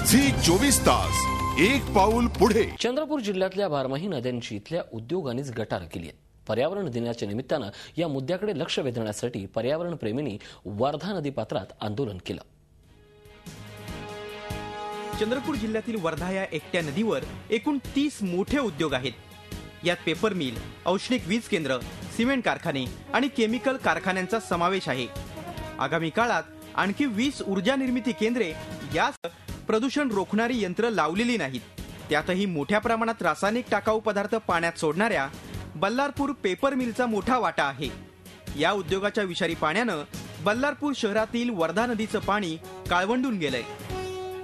Zee 24 तास एक पाऊल पुढे। चंद्रपूर जिल्ह्यातल्या बारमाही नद्यांची इथल्या उद्योगांनीच गटार केली आहे। पर्यावरण दिनाच्या निमित्तानं या मुद्द्याकडे लक्ष वेधण्यासाठी पर्यावरण प्रेमींनी वर्धा नदी पात्रात आंदोलन केलं। चंद्रपूर जिल्ह्यातील वर्धा या एकट्या नदीवर एकूण 30 मोठे उद्योग आहेत। यात पेपर मिल, औष्णिक वीज केंद्र, सिमेंट कारखाने आणि केमिकल कारखान्यांचा समावेश आहे। आगामी काळात आणखी 20 ऊर्जा निर्मिती केंद्रे यास प्रदूषण रोखणारी यंत्र लावलेली नाहीत। त्यातही मोठ्या प्रमाणात रासायनिक टाकाऊ पदार्थ पाण्यात सोडणाऱ्या बल्लारपूर पेपर मिलचा मोठा वाटा आहे। या उद्योगाच्या विषारी पाण्यानं बल्लारपूर शहरातील वर्धा नदीचं पाणी काळवंडून गेलंय।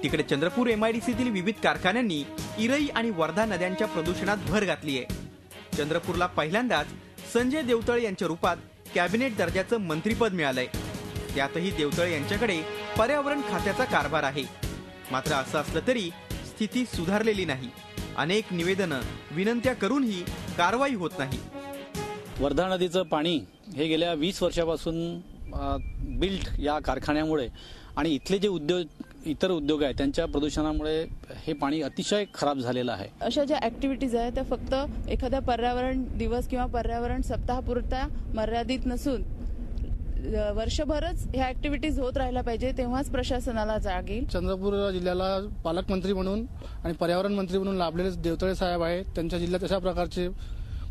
तिकडे चंद्रपूर MIDCतील विविध कारखान्यांनी इरई आणि वर्धा नद्यांच्या प्रदूषणात भर घातली आहे। चंद्रपूरला पहिल्यांदाच संजय देवतळे यांच्या रूपात कॅबिनेट दर्जाचं मंत्रिपद मिळालंय। त्यातही देवतळे यांच्याकडे पर्यावरण खात्याचा कारभार आहे। मात्र असं असलं तरी स्थिती सुधारलेली नाही। अनेक निवेदनं, विनंत्या करूनही कारवाई होत नाही। वर्धा नदीचं पाणी हे गेल्या 20 वर्षापासून बिल्ट या कारखान्यामुळे आणि इथले जे इतर उद्योग आहेत त्यांच्या प्रदूषणामुळे हे पाणी अतिशय खराब झालेलं आहे। अशा ज्या ऍक्टिव्हिटीज आहेत त्या फक्त एखाद्या पर्यावरण दिवस किंवा पर्यावरण सप्ताहापुरता मर्यादित नसून वर्षभरच ह्या ऍक्टिव्हिटीज होत राहिला पाहिजे, तेव्हाच प्रशासनाला जाग येईल। चंद्रपूर जिल्ह्याला पालकमंत्री म्हणून आणि पर्यावरण मंत्री म्हणून लाभलेले देवतळे साहेब आहेत। त्यांच्या जिल्ह्यात अशा प्रकारचे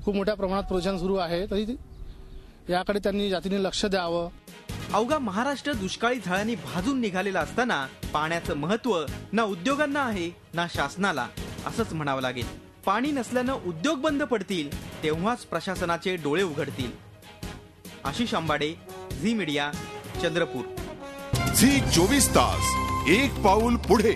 खूप मोठ्या प्रमाणात प्रदूषण सुरू आहे, तरी याकडे त्यांनी जातीने लक्ष द्यावं। अवघा महाराष्ट्र दुष्काळी झळांनी भाजून निघालेला असताना पाण्याचं महत्त्व ना उद्योगांना आहे ना शासनाला, असंच म्हणावं लागेल। पाणी नसल्यानं उद्योग बंद पडतील तेव्हाच प्रशासनाचे डोळे उघडतील। आशिष आंबाडे, झी मीडिया, चंद्रपूर। झी 24 तास एक पाऊल पुढे।